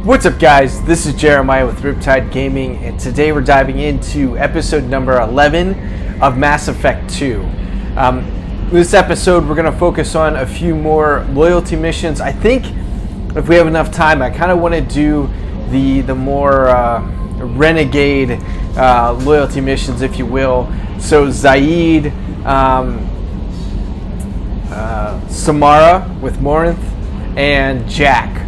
What's up, guys? This is Jeremiah with Riptide Gaming, and today we're diving into episode number 11 of Mass Effect 2. This episode, we're going to focus on a few more loyalty missions. I think if we have enough time, I kind of want to do the more renegade loyalty missions, if you will. So Zaid, Samara with Morinth, and Jack.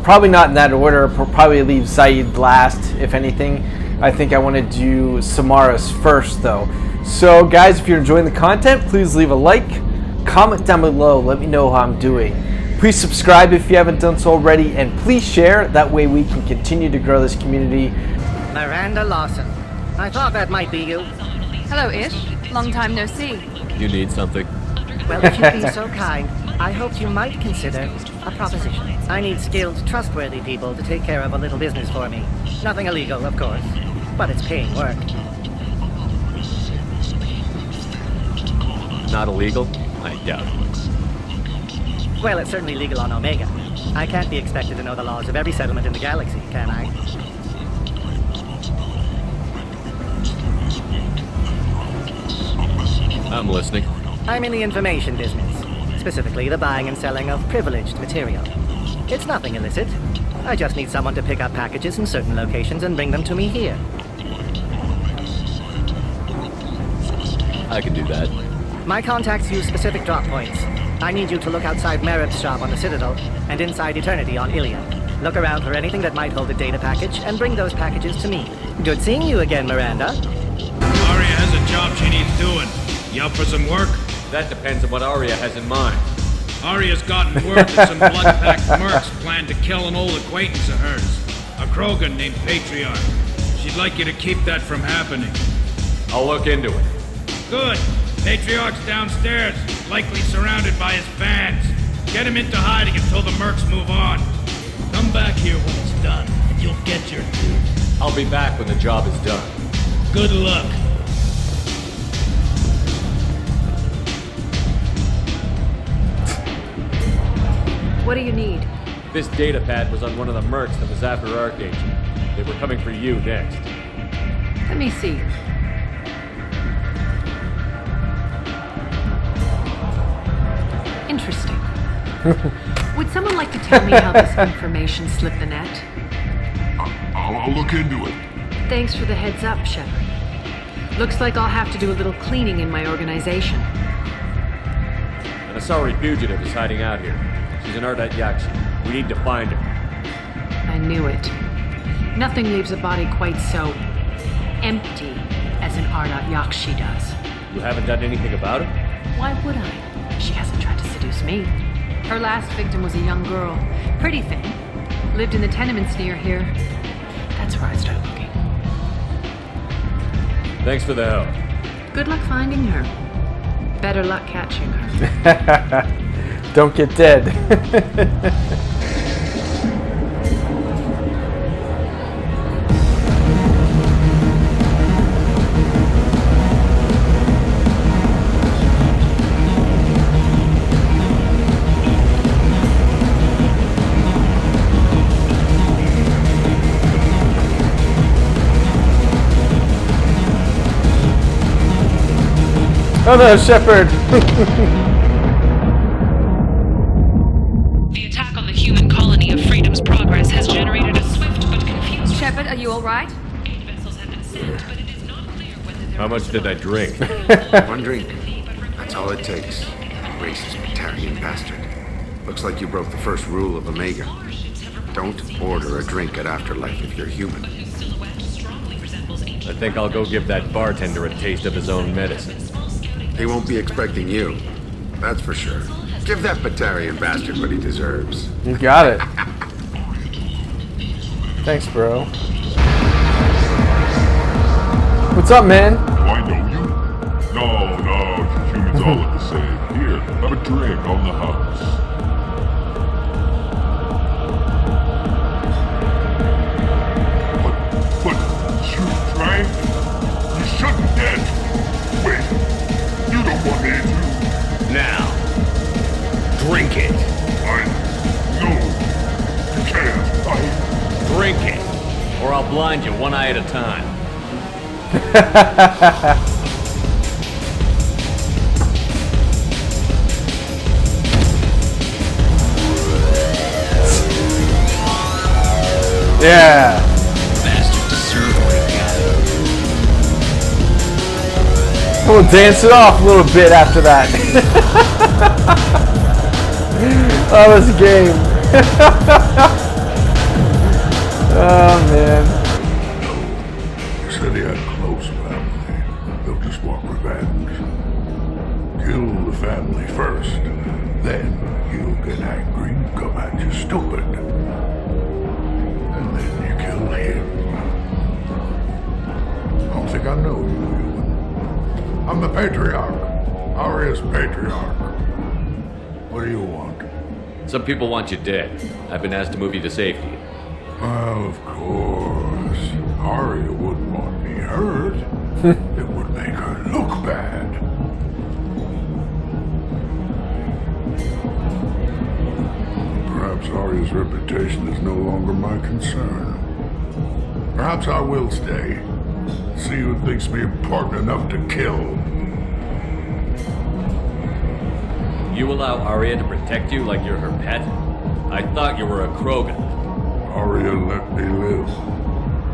Probably not in that order. Probably leave Zaid last, if anything. I think I want to do Samara's first, though. So, guys, if you're enjoying the content, please leave a like, comment down below, let me know how I'm doing. Please subscribe if you haven't done so already, and please share. That way we can continue to grow this community. Miranda Lawson. I thought that might be you. Hello, Ish. Long time no see. You need something? Well, if you'd be so kind, I hoped you might consider a proposition. I need skilled, trustworthy people to take care of a little business for me. Nothing illegal, of course, but it's paying work. Not illegal? I doubt it. Well, it's certainly legal on Omega. I can't be expected to know the laws of every settlement in the galaxy, can I? I'm listening. I'm in the information business, specifically the buying and selling of privileged material. It's nothing illicit. I just need someone to pick up packages in certain locations and bring them to me here. I can do that. My contacts use specific drop points. I need you to look outside Merib's shop on the Citadel and inside Eternity on Ilion. Look around for anything that might hold a data package and bring those packages to me. Good seeing you again, Miranda. Aria has a job she needs doing. You up for some work? That depends on what Arya has in mind. Aria's gotten word that some blood-packed mercs plan to kill an old acquaintance of hers, a Krogan named Patriarch. She'd like you to keep that from happening. I'll look into it. Good. Patriarch's downstairs, likely surrounded by his fans. Get him into hiding until the mercs move on. Come back here when it's done, and you'll get your due. I'll be back when the job is done. Good luck. What do you need? This data pad was on one of the mercs that was after Archangel. They were coming for you next. Let me see. Interesting. Would someone like to tell me how this information slipped the net? I'll look into it. Thanks for the heads up, Shepard. Looks like I'll have to do a little cleaning in my organization. An Asari fugitive is hiding out here. She's an Ardat Yakshi. We need to find her. I knew it. Nothing leaves a body quite so empty as an Ardat Yakshi does. You haven't done anything about it? Why would I? She hasn't tried to seduce me. Her last victim was a young girl. Pretty thing. Lived in the tenements near here. That's where I started looking. Thanks for the help. Good luck finding her. Better luck catching her. Don't get dead. Oh no, Shepard! The attack on the human colony of Freedom's Progress has generated a swift but confused... Shepard, are you alright? 8 vessels have been sent, but it is not clear whether there... How much did I drink? One drink. That's all it takes. Racist Turian bastard. Looks like you broke the first rule of Omega. Don't order a drink at Afterlife if you're human. I think I'll go give that bartender a taste of his own medicine. He won't be expecting you. That's for sure. Give that Batarian bastard what he deserves. You got it. Thanks, bro. What's up, man? Do I know you? No, humans all look the same. Here, have a drink on the house. But you drank? You shouldn't have. Wait, you don't want me to. Now, drink it. No, you can't. I'll blind you one eye at a time. Yeah. Bastard deserved what he got. We'll dance it off a little bit after that. Oh, this game. Oh, man. He said he had close family. They'll just want revenge. Kill the family first, then he'll get angry, come at you stupid. And then you kill him. I don't think I know you, human. I'm the Patriarch. Aria's Patriarch. What do you want? Some people want you dead. I've been asked to move you to safety. Well, of course. Aria wouldn't want me hurt. It would make her look bad. Perhaps Aria's reputation is no longer my concern. Perhaps I will stay. See who thinks me important enough to kill. You allow Aria to protect you like you're her pet? I thought you were a Krogan. Aria let me live.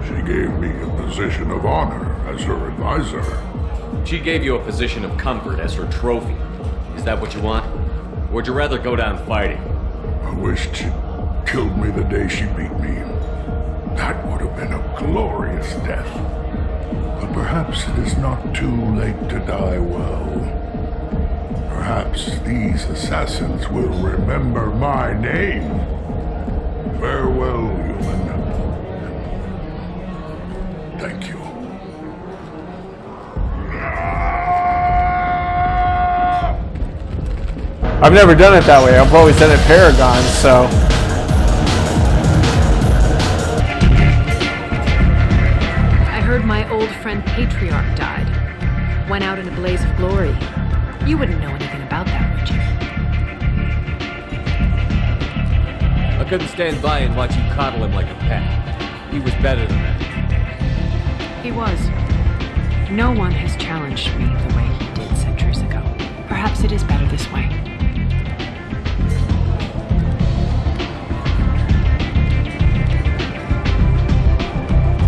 She gave me a position of honor as her advisor. She gave you a position of comfort as her trophy. Is that what you want? Or would you rather go down fighting? I wished she'd killed me the day she beat me. That would have been a glorious death. But perhaps it is not too late to die well. Perhaps these assassins will remember my name. Farewell, human. Thank you. I've never done it that way. I've always done it Paragon, so. I heard my old friend Patriarch died. Went out in a blaze of glory. You wouldn't know anything about that, would you? I couldn't stand by and watch you coddle him like a pet. He was better than that. He was. No one has challenged me the way he did centuries ago. Perhaps it is better this way.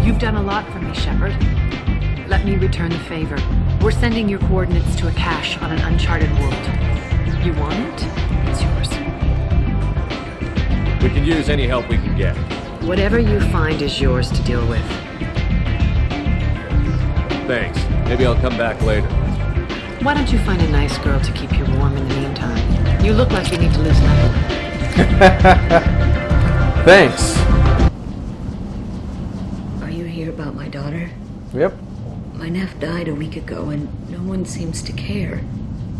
You've done a lot for me, Shepard. Let me return the favor. We're sending your coordinates to a cache on an uncharted world. You want it? It's yours. We can use any help we can get. Whatever you find is yours to deal with. Thanks. Maybe I'll come back later. Why don't you find a nice girl to keep you warm in the meantime? You look like you need to lose nothing. Thanks. Are you here about my daughter? Yep. My nephew died a week ago and no one seems to care.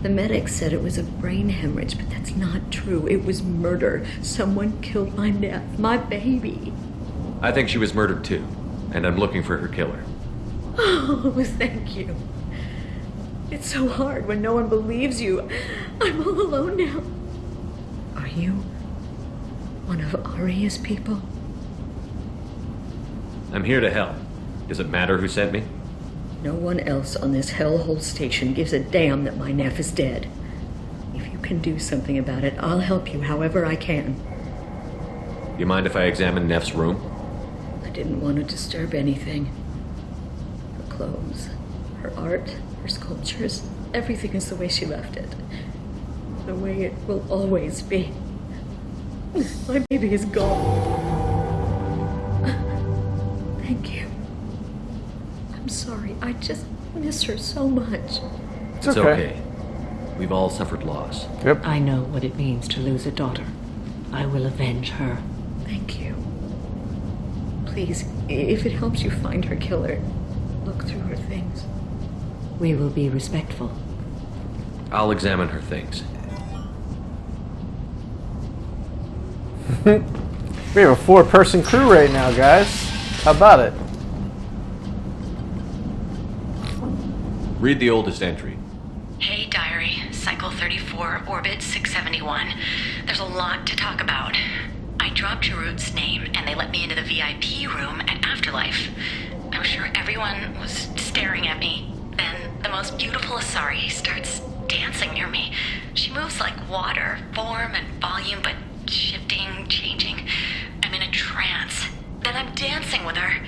The medics said it was a brain hemorrhage, but that's not true. It was murder. Someone killed my nephew, my baby. I think she was murdered too, and I'm looking for her killer. Oh, thank you. It's so hard when no one believes you. I'm all alone now. Are you one of Aria's people? I'm here to help. Does it matter who sent me? No one else on this hellhole station gives a damn that my nephew is dead. If you can do something about it, I'll help you however I can. You mind if I examine Neff's room? I didn't want to disturb anything. Her clothes, her art, her sculptures, everything is the way she left it. The way it will always be. My baby is gone. Thank you. I'm sorry, I just miss her so much. It's okay. We've all suffered loss. Yep. I know what it means to lose a daughter. I will avenge her. Thank you. Please, if it helps you find her killer, look through her things. We will be respectful. I'll examine her things. We have a 4-person crew right now, guys. How about it? Read the oldest entry. Hey, Diary. Cycle 34, Orbit 671. There's a lot to talk about. I dropped Jarut's name and they let me into the VIP room at Afterlife. I'm sure everyone was staring at me. Then the most beautiful Asari starts dancing near me. She moves like water, form and volume, but shifting, changing. I'm in a trance. Then I'm dancing with her.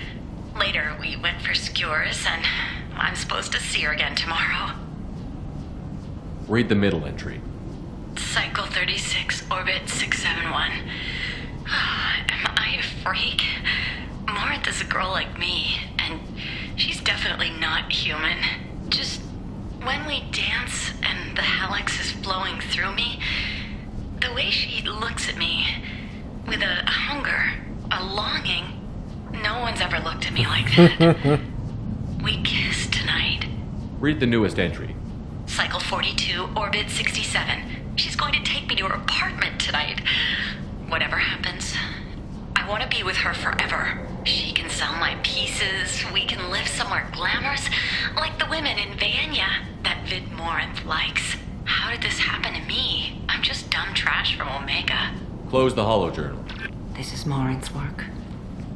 Later, we went for skewers, and I'm supposed to see her again tomorrow. Read the middle entry. Cycle 36, orbit 671. Am I a freak? Morinth is a girl like me, and she's definitely not human. Just when we dance and the helix is flowing through me, the way she looks at me, with a hunger, a longing, no one's ever looked at me like that. We kissed tonight. Read the newest entry. Cycle 42, orbit 67. She's going to take me to her apartment tonight. Whatever happens, I want to be with her forever. She can sell my pieces. We can live somewhere glamorous, like the women in Vanya that Vid Morinth likes. How did this happen to me? I'm just dumb trash from Omega. Close the holo journal. This is Morinth's work.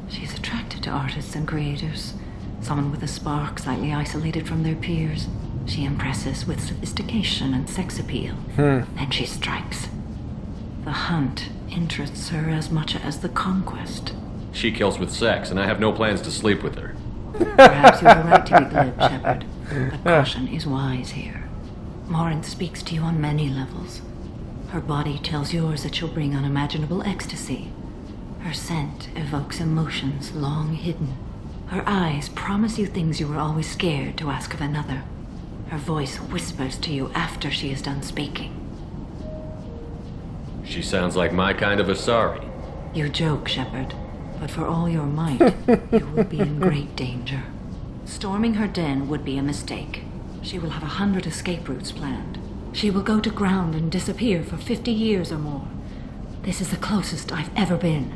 She's attracted to artists and creators. Someone with a spark slightly isolated from their peers. She impresses with sophistication and sex appeal. Then she strikes. The hunt interests her as much as the conquest. She kills with sex, and I have no plans to sleep with her. Perhaps you have a right to be glib, Shepard, but caution is wise here. Morinth speaks to you on many levels. Her body tells yours that she'll bring unimaginable ecstasy. Her scent evokes emotions long hidden. Her eyes promise you things you were always scared to ask of another. Her voice whispers to you after she is done speaking. She sounds like my kind of Asari. You joke, Shepard, but for all your might, you will be in great danger. Storming her den would be a mistake. She will have 100 escape routes planned. She will go to ground and disappear for 50 years or more. This is the closest I've ever been.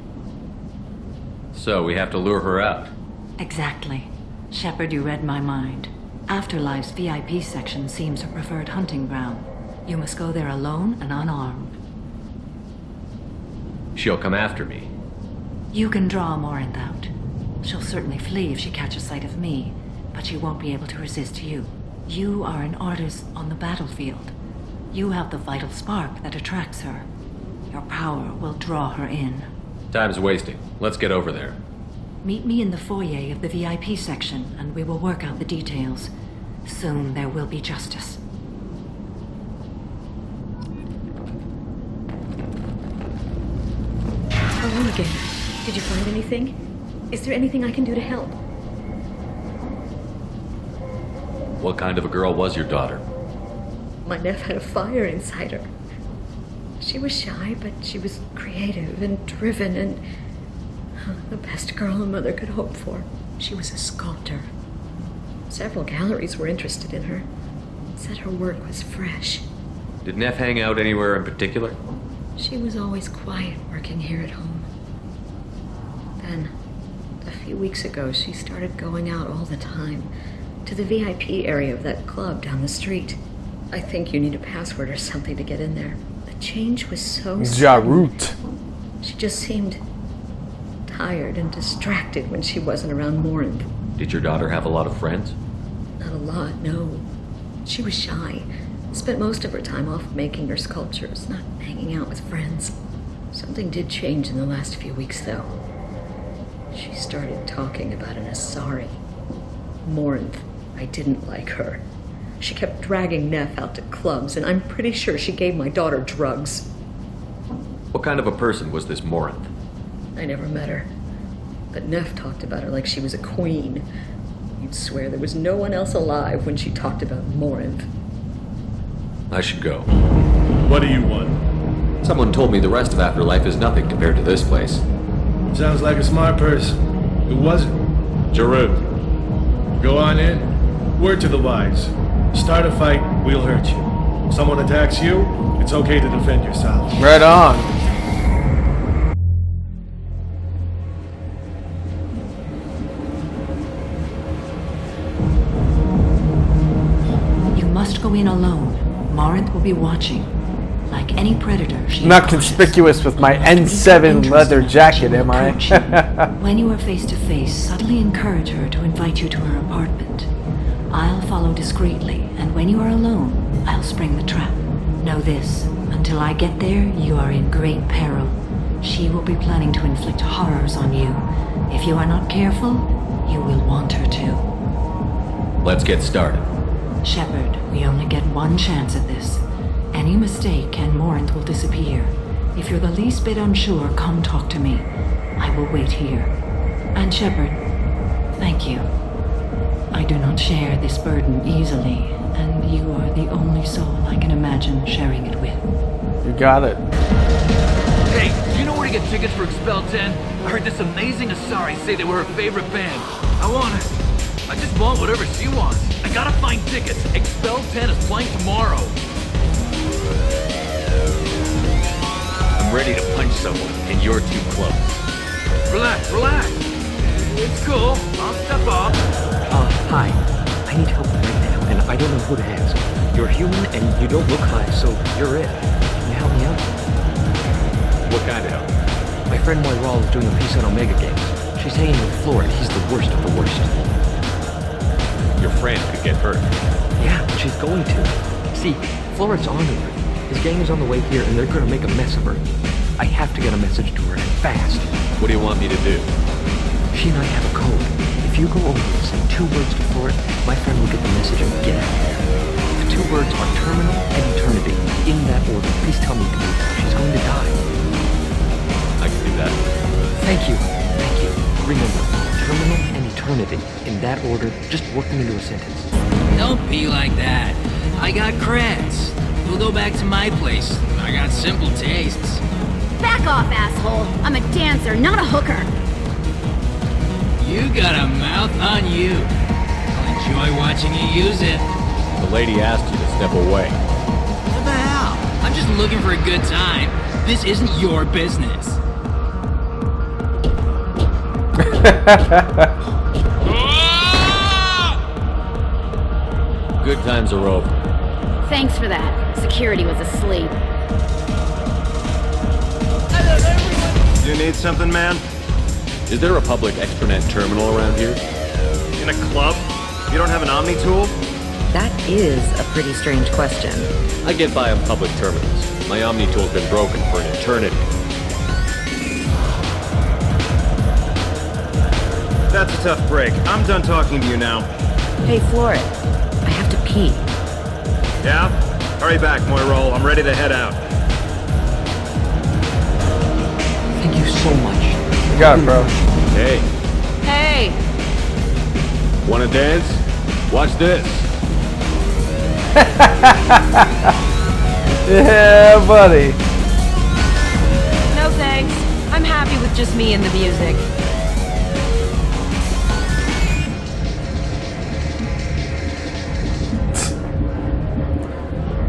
So we have to lure her out. Exactly. Shepard, you read my mind. Afterlife's VIP section seems her preferred hunting ground. You must go there alone and unarmed. She'll come after me. You can draw Morinth out. She'll certainly flee if she catches sight of me, but she won't be able to resist you. You are an artist on the battlefield. You have the vital spark that attracts her. Your power will draw her in. Time's wasting. Let's get over there. Meet me in the foyer of the VIP section, and we will work out the details. Soon there will be justice. Hello again. Did you find anything? Is there anything I can do to help? What kind of a girl was your daughter? My nephew had a fire inside her. She was shy, but she was creative and driven and the best girl a mother could hope for. She was a sculptor. Several galleries were interested in her. Said her work was fresh. Did Neff hang out anywhere in particular? She was always quiet working here at home. Then, a few weeks ago, she started going out all the time to the VIP area of that club down the street. I think you need a password or something to get in there. The change was so Jarut. She just seemed tired and distracted when she wasn't around Morinth. Did your daughter have a lot of friends? Not a lot, no. She was shy. Spent most of her time off making her sculptures, not hanging out with friends. Something did change in the last few weeks, though. She started talking about an Asari. Morinth. I didn't like her. She kept dragging Neff out to clubs, and I'm pretty sure she gave my daughter drugs. What kind of a person was this Morinth? I never met her. But Neff talked about her like she was a queen. You'd swear there was no one else alive when she talked about Morinth. I should go. What do you want? Someone told me the rest of Afterlife is nothing compared to this place. Sounds like a smart person. Who was it? Jarut. Go on in. Word to the wise. Start a fight, we'll hurt you. Someone attacks you, it's okay to defend yourself. Right on. You must go in alone. Morinth will be watching. Like like any predator, she is Not cautious. conspicuous with my If you N7 feel leather interested, jacket, she will am I? approach you. When you are face to face, subtly encourage her to invite you to her apartment. I'll follow discreetly, and when you are alone, I'll spring the trap. Know this, until I get there, you are in great peril. She will be planning to inflict horrors on you. If you are not careful, you will want her to. Let's get started. Shepard, we only get one chance at this. Any mistake and Morinth will disappear. If you're the least bit unsure, come talk to me. I will wait here. And Shepard, thank you. I do not share this burden easily, and you are the only soul I can imagine sharing it with. You got it. Hey, do you know where to get tickets for Expel 10? I heard this amazing Asari say they were her favorite band. I just want whatever she wants. I gotta find tickets. Expel 10 is playing tomorrow. I'm ready to punch someone, and you're too close. Relax. It's cool. I'll step off. Hi. I need help right now, and I don't know who to ask. You're human, and you don't look high, so you're it. Can you help me out? What kind of help? My friend Moira is doing a piece on Omega Games. She's hanging with Florid. He's the worst of the worst. Your friend could get hurt. Yeah, but she's going to. See, Florid's on her. His gang is on the way here, and they're gonna make a mess of her. I have to get a message to her, and fast. What do you want me to do? She and I have a code. If you go over and say 2 words to Florid, my friend will get the message and get out of there. The 2 words are terminal and eternity. In that order. Please tell me to do. She's going to die. I can do that. Thank you. Remember, terminal and eternity. In that order, just work them into a sentence. Don't be like that. I got creds. We'll go back to my place. I got simple tastes. Back off, asshole. I'm a dancer, not a hooker. You got a mouth on you. I'll enjoy watching you use it. The lady asked you to step away. What the hell? I'm just looking for a good time. This isn't your business. Good times are over. Thanks for that. Security was asleep. You need something, man? Is there a public extranet terminal around here? In a club? You don't have an Omni tool? That is a pretty strange question. I get by on public terminals. My Omni tool's been broken for an eternity. That's a tough break. I'm done talking to you now. Hey, Florid. I have to pee. Yeah? Hurry back, Moira. I'm ready to head out. Thank you so much. You got it, bro. Hey. Hey! Wanna dance? Watch this. Yeah, buddy. No thanks. I'm happy with just me and the music.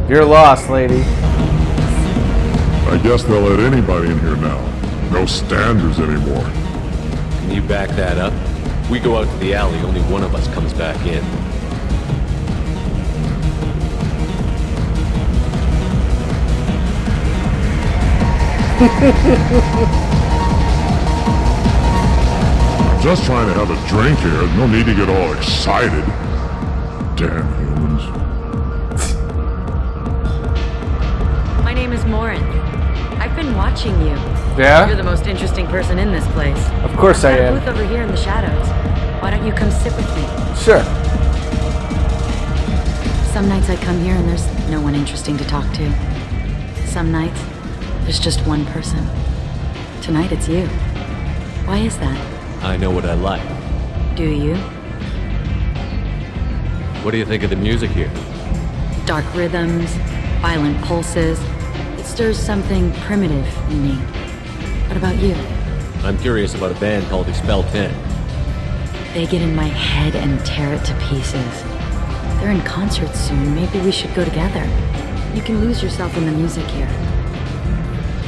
You're lost, lady. I guess they'll let anybody in here now. No standards anymore. Can you back that up? We go out to the alley, only one of us comes back in. I'm just trying to have a drink here. No need to get all excited. Damn humans. My name is Morinth. I've been watching you. Yeah? You're the most interesting person in this place. Of course I I've got am. a booth over here in the shadows. Why don't you come sit with me? Sure. Some nights I come here and there's no one interesting to talk to. Some nights, there's just one person. Tonight it's you. Why is that? I know what I like. Do you? What do you think of the music here? Dark rhythms, violent pulses. It stirs something primitive in me. What about you? I'm curious about a band called Expel 10. They get in my head and tear it to pieces. They're in concert soon. Maybe we should go together. You can lose yourself in the music here.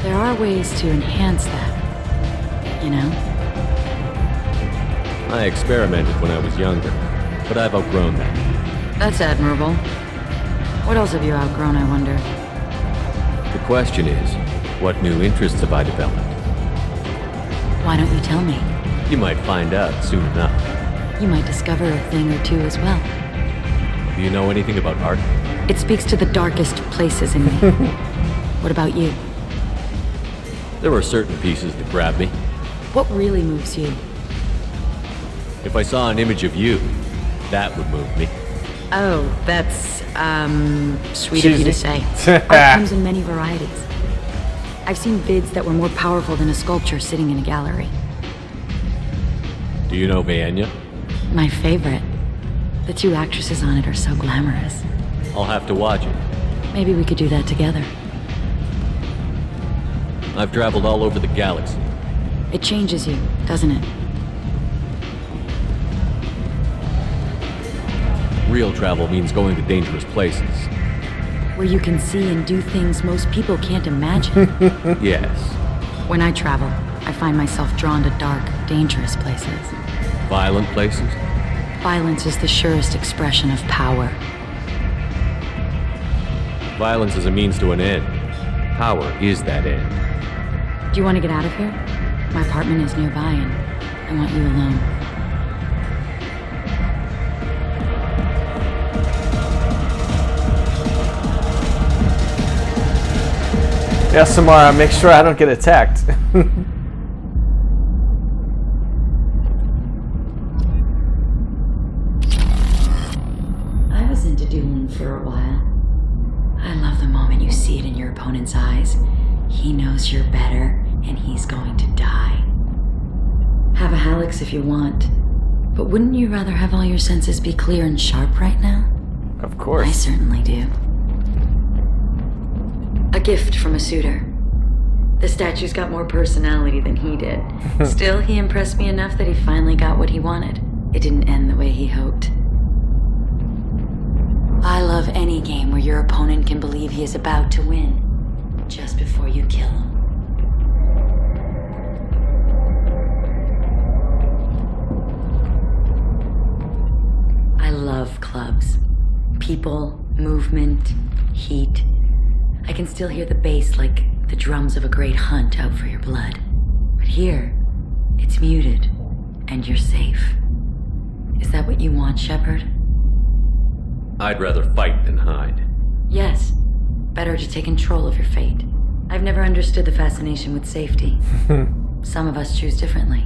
There are ways to enhance that, you know? I experimented when I was younger, but I've outgrown that. That's admirable. What else have you outgrown, I wonder? The question is, what new interests have I developed? Why don't you tell me? You might find out soon enough. You might discover a thing or two as well. Do you know anything about art? It speaks to the darkest places in me. What about you? There are certain pieces that grab me. What really moves you? If I saw an image of you, that would move me. Oh, that's, sweet of you to say. Art comes in many varieties. I've seen vids that were more powerful than a sculpture sitting in a gallery. Do you know Vienya? My favorite. The two actresses on it are so glamorous. I'll have to watch it. Maybe we could do that together. I've traveled all over the galaxy. It changes you, doesn't it? Real travel means going to dangerous places. Where you can see and do things most people can't imagine. Yes. When I travel, I find myself drawn to dark, dangerous places. Violent places? Violence is the surest expression of power. Violence is a means to an end. Power is that end. Do you want to get out of here? My apartment is nearby and I want you alone. Yeah, Samara, make sure I don't get attacked. I was into dueling for a while. I love the moment you see it in your opponent's eyes. He knows you're better, and he's going to die. Have a Hallex if you want, but wouldn't you rather have all your senses be clear and sharp right now? Of course. I certainly do. A gift from a suitor. The statue's got more personality than he did. Still, he impressed me enough that he finally got what he wanted. It didn't end the way he hoped. I love any game where your opponent can believe he is about to win, just before you kill him. I love clubs. People, movement, heat. I can still hear the bass like the drums of a great hunt out for your blood. But here, it's muted, and you're safe. Is that what you want, Shepard? I'd rather fight than hide. Yes. Better to take control of your fate. I've never understood the fascination with safety. Some of us choose differently.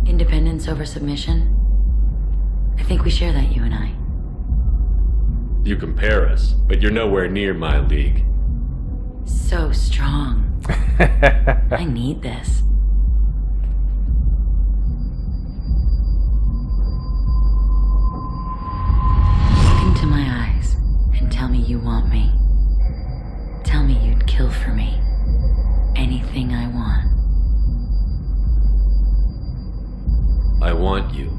Independence over submission. I think we share that, you and I. You compare us, but you're nowhere near my league. So strong. I need this. Look into my eyes and tell me you want me. Tell me you'd kill for me. Anything I want. I want you.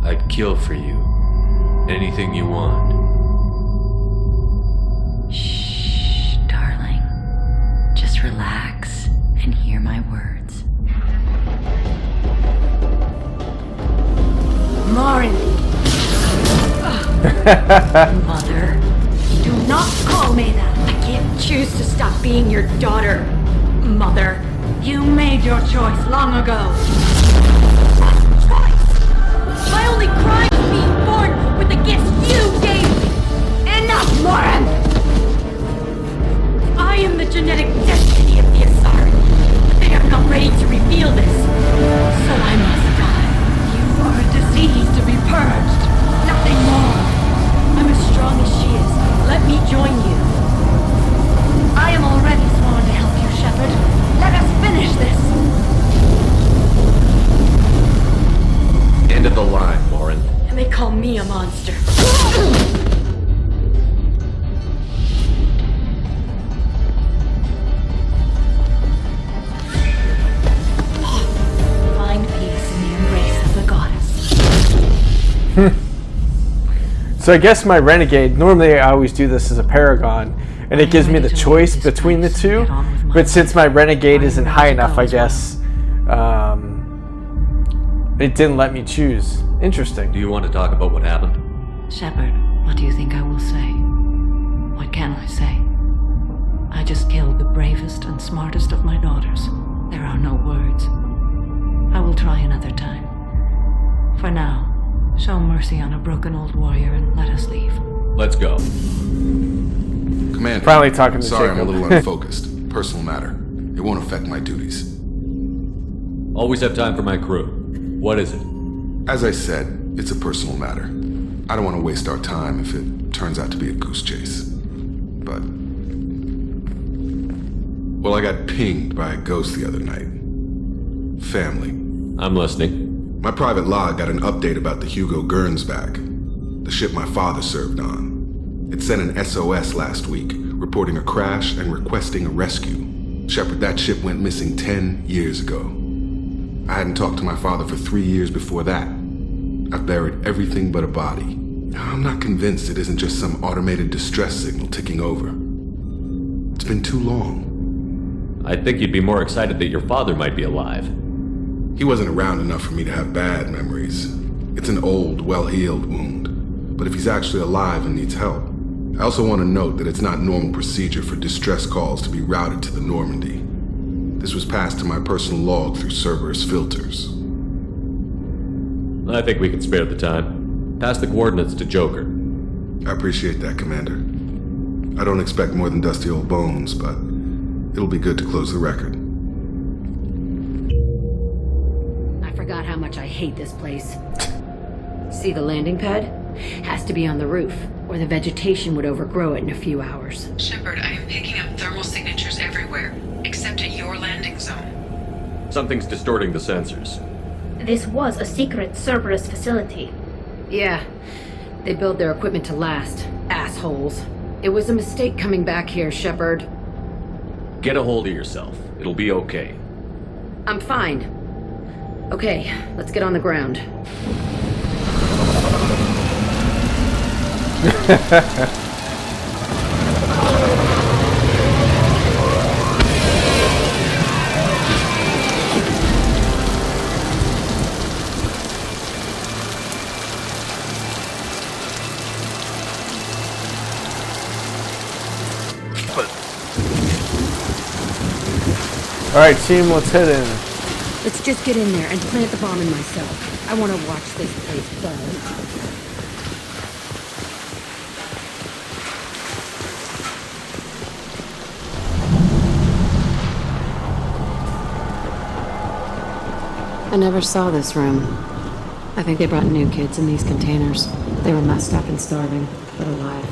I'd kill for you. Anything you want. Shh, darling. Just relax and hear my words. Morin! Mother, do not call me that. I can't choose to stop being your daughter. Mother, you made your choice long ago. My only crime is being born with the gifts you gave me. Enough, Morin! I am the genetic destiny of the Asari. They are not ready to reveal this. So I must die. You are a disease to be purged. Nothing more. I'm as strong as she is. Let me join you. I am already sworn to help you, Shepard. Let us finish this. End of the line, Morin. And they call me a monster. Find peace in the embrace of the goddess. So I guess my Renegade, normally I always do this as a Paragon, and it gives me the choice between the two, but since my Renegade isn't high enough, I guess, it didn't let me choose. Interesting. Do you want to talk about what happened? Shepard, what do you think I will say? What can I say? I just killed the bravest and smartest of my daughters. There are no words. I will try another time. For now, show mercy on a broken old warrior and let us leave. Let's go. Commander, Finally talking to sorry Jacob. I'm a little unfocused. Personal matter. It won't affect my duties. Always have time for my crew. What is it? As I said, it's a personal matter. I don't want to waste our time if it turns out to be a goose chase. But... well, I got pinged by a ghost the other night. Family. I'm listening. My private log got an update about the Hugo Gernsback, the ship my father served on. It sent an SOS last week, reporting a crash and requesting a rescue. Shepard, that ship went missing 10 years ago. I hadn't talked to my father for 3 years before that. I've buried everything but a body. I'm not convinced it isn't just some automated distress signal ticking over. It's been too long. I think you'd be more excited that your father might be alive. He wasn't around enough for me to have bad memories. It's an old, well-healed wound. But if he's actually alive and needs help, I also want to note that it's not normal procedure for distress calls to be routed to the Normandy. This was passed to my personal log through Cerberus filters. I think we can spare the time. Pass the coordinates to Joker. I appreciate that, Commander. I don't expect more than dusty old bones, but it'll be good to close the record. I forgot how much I hate this place. See the landing pad? Has to be on the roof, or the vegetation would overgrow it in a few hours. Shepard, I am picking up thermal signatures everywhere, except at your landing zone. Something's distorting the sensors. This was a secret Cerberus facility. Yeah, they build their equipment to last. Assholes. It was a mistake coming back here, Shepard. Get a hold of yourself. It'll be okay. I'm fine. Okay, let's get on the ground. Alright, team, let's head in. Let's just get in there and plant the bomb in myself. I want to watch this place burn. I never saw this room. I think they brought new kids in these containers. They were messed up and starving, but alive.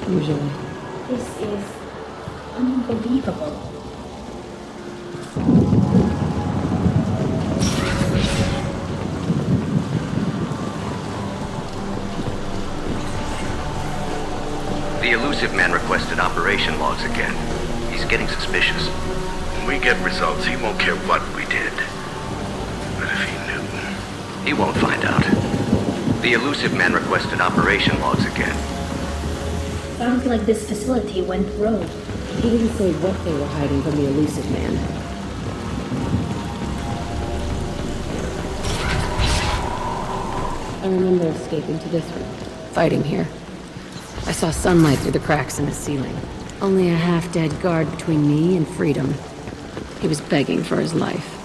Usually. This is unbelievable. The elusive man requested operation logs again. He's getting suspicious. When we get results, he won't care what we did. But if he knew... He won't find out. The elusive man requested operation logs again. Sounds like this facility went rogue. He didn't say what they were hiding from the elusive man. I remember escaping to this room. Fighting here. I saw sunlight through the cracks in the ceiling. Only a half-dead guard between me and freedom. He was begging for his life.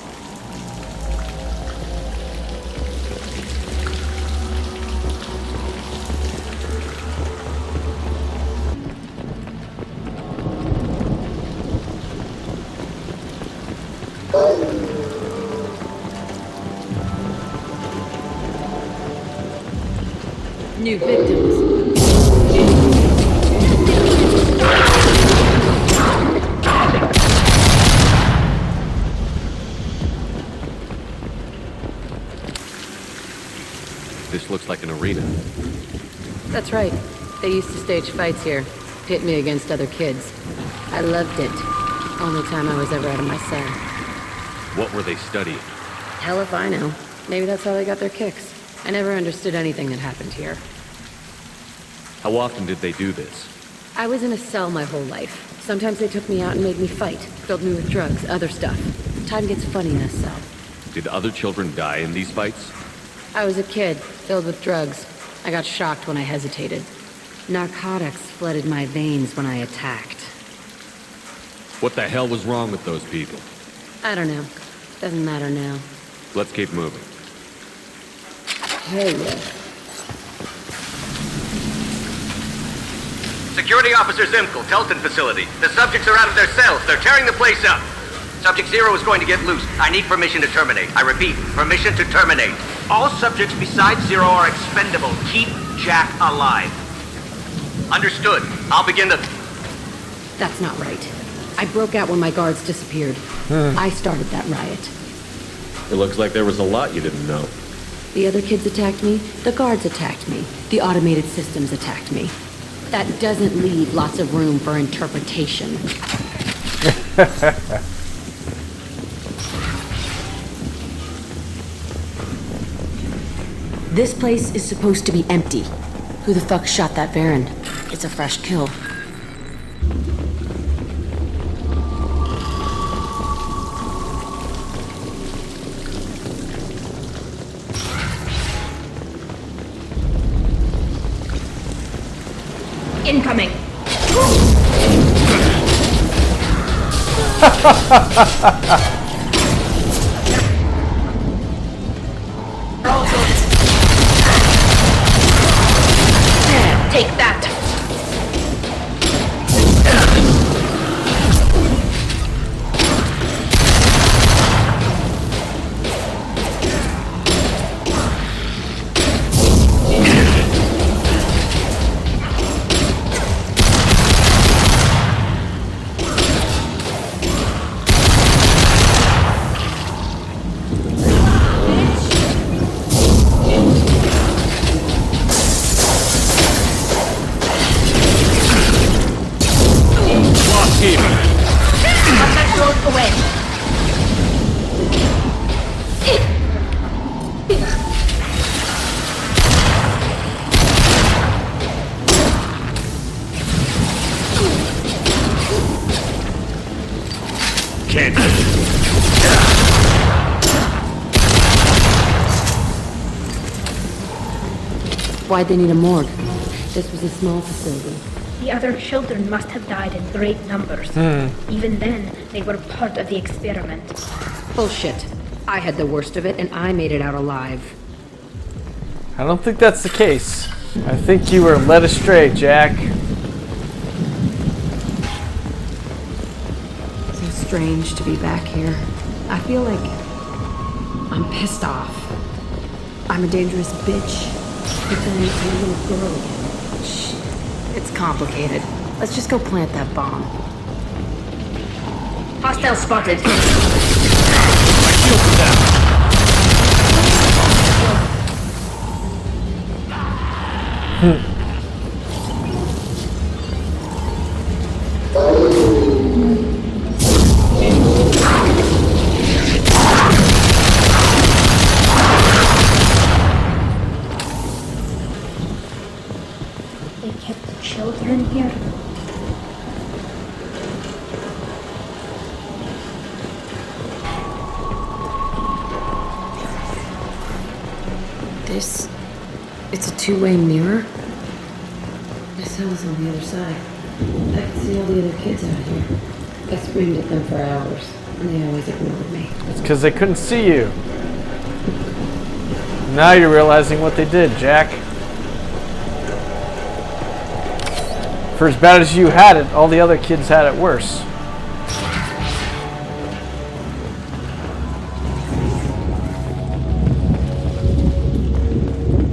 New victims. This looks like an arena. That's right. They used to stage fights here. Pit me against other kids. I loved it. Only time I was ever out of my cell. What were they studying? Hell if I know. Maybe that's how they got their kicks. I never understood anything that happened here. How often did they do this? I was in a cell my whole life. Sometimes they took me out and made me fight. Filled me with drugs, other stuff. Time gets funny in a cell. Did other children die in these fights? I was a kid, filled with drugs. I got shocked when I hesitated. Narcotics flooded my veins when I attacked. What the hell was wrong with those people? I don't know. Doesn't matter now. Let's keep moving. Hell yeah. Security Officer Zimkel, Telton facility. The subjects are out of their cells. They're tearing the place up. Subject 0 is going to get loose. I need permission to terminate. I repeat, permission to terminate. All subjects besides 0 are expendable. Keep Jack alive. Understood. I'll begin the... That's not right. I broke out when my guards disappeared. I started that riot. It looks like there was a lot you didn't know. The other kids attacked me. The guards attacked me. The automated systems attacked me. That doesn't leave lots of room for interpretation. This place is supposed to be empty. Who the fuck shot that Baron? It's a fresh kill. Incoming. Take that. Why'd they need a morgue? This was a small facility. The other children must have died in great numbers. Even then, they were part of the experiment. Bullshit. I had the worst of it, and I made it out alive. I don't think that's the case. I think you were led astray, Jack. So strange to be back here. I feel like I'm pissed off. I'm a dangerous bitch. But then I'm a little girl again. Shit. It's complicated. Let's just go plant that bomb. Hostile spotted. They kept the children here. It's a two-way mirror? My cell's on the other side. I can see all the other kids out here. I screamed at them for hours, and they always ignored me. It's because they couldn't see you. Now you're realizing what they did, Jack. For as bad as you had it, all the other kids had it worse.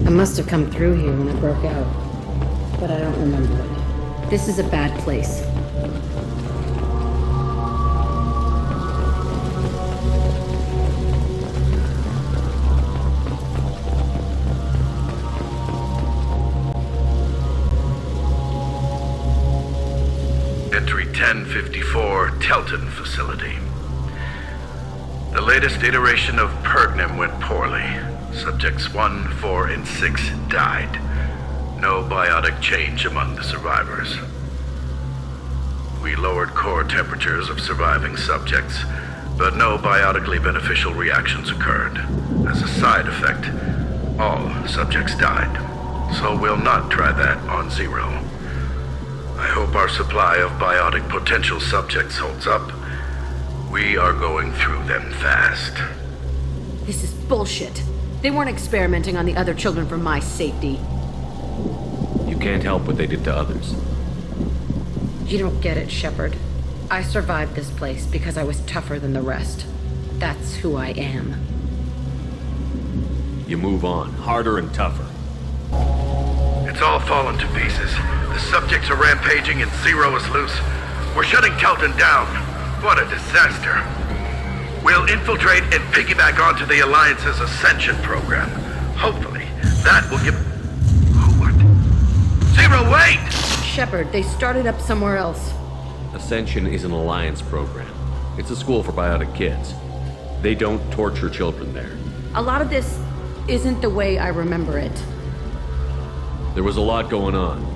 I must have come through here when it broke out, but I don't remember it. This is a bad place. Entry 1054, Telton facility. The latest iteration of Pergnim went poorly. Subjects 1, 4, and 6 died. No biotic change among the survivors. We lowered core temperatures of surviving subjects, but no biotically beneficial reactions occurred. As a side effect, all subjects died. So we'll not try that on 0. I hope our supply of biotic potential subjects holds up. We are going through them fast. This is bullshit. They weren't experimenting on the other children for my safety. You can't help what they did to others. You don't get it, Shepard. I survived this place because I was tougher than the rest. That's who I am. You move on, harder and tougher. It's all fallen to pieces. The subjects are rampaging and Zero is loose. We're shutting Kelton down. What a disaster. We'll infiltrate and piggyback onto the Alliance's Ascension program. Hopefully, that will give... What? Zero, wait! Shepard, they started up somewhere else. Ascension is an Alliance program. It's a school for biotic kids. They don't torture children there. A lot of this isn't the way I remember it. There was a lot going on.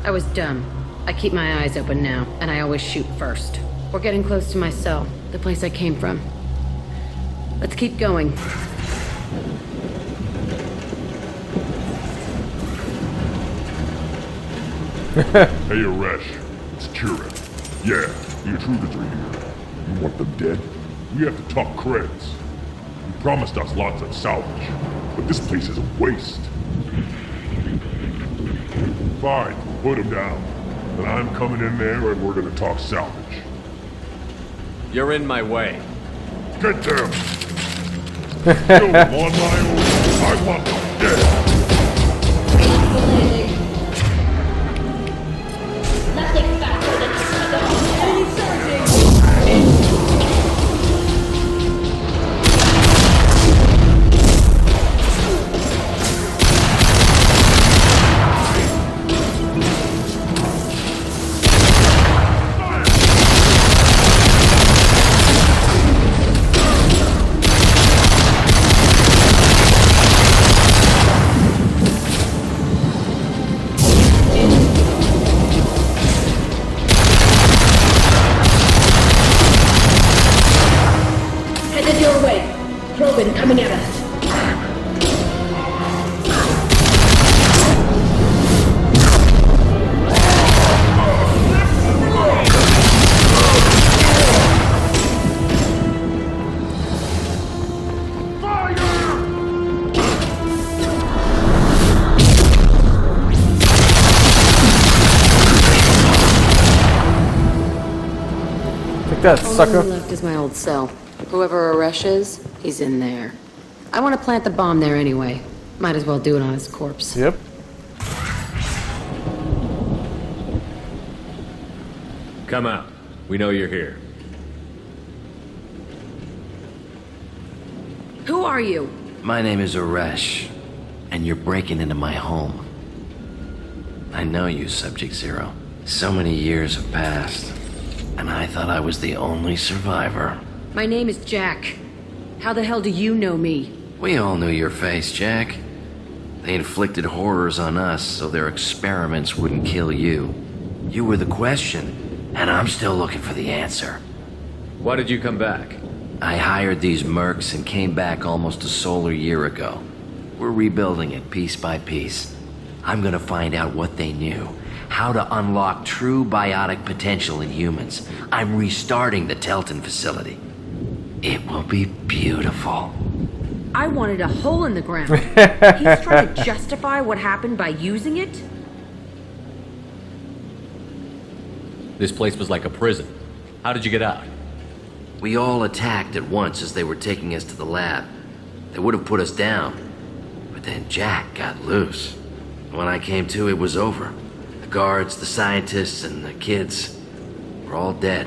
I was dumb. I keep my eyes open now, and I always shoot first. We're getting close to my cell, the place I came from. Let's keep going. Hey, Aresh. It's Kira. Yeah, the intruders are here. You want them dead? We have to talk creds. You promised us lots of salvage, but this place is a waste. Fine, put them down. Then I'm coming in there and we're gonna talk salvage. You're in my way. Get them! Kill them on my own. I want them dead. Nothing faster than coming at us. Take that, sucker. All left is my old cell. Whoever Aresh is, he's in there. I want to plant the bomb there anyway. Might as well do it on his corpse. Yep. Come out. We know you're here. Who are you? My name is Aresh, and you're breaking into my home. I know you, Subject Zero. So many years have passed, and I thought I was the only survivor. My name is Jack. How the hell do you know me? We all knew your face, Jack. They inflicted horrors on us so their experiments wouldn't kill you. You were the question, and I'm still looking for the answer. Why did you come back? I hired these mercs and came back almost a solar year ago. We're rebuilding it piece by piece. I'm gonna find out what they knew, how to unlock true biotic potential in humans. I'm restarting the Telton facility. It will be beautiful. I wanted a hole in the ground. He's trying to justify what happened by using it? This place was like a prison. How did you get out? We all attacked at once as they were taking us to the lab. They would have put us down. But then Jack got loose. When I came to, it was over. The guards, the scientists, and the kids were all dead.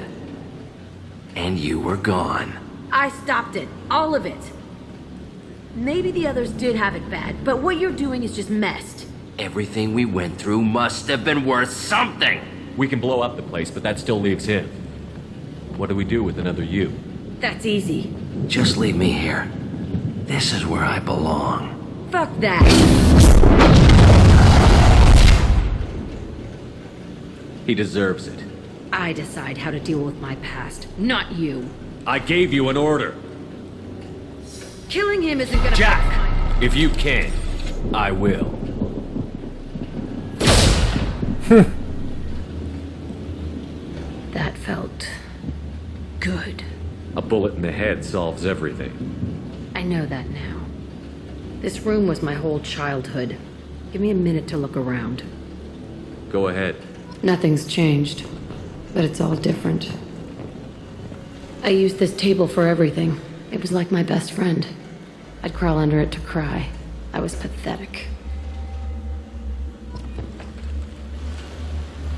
And you were gone. I stopped it. All of it. Maybe the others did have it bad, but what you're doing is just messed. Everything we went through must have been worth something. We can blow up the place, but that still leaves him. What do we do with another you? That's easy. Just leave me here. This is where I belong. Fuck that. He deserves it. I decide how to deal with my past, not you. I gave you an order. Killing him isn't gonna... Jack! If you can't, I will. bullet in the head solves everything. I know that now. This room was my whole childhood. Give me a minute to look around. Go ahead. Nothing's changed, but it's all different. I used this table for everything. It was like my best friend. I'd crawl under it to cry. I was pathetic.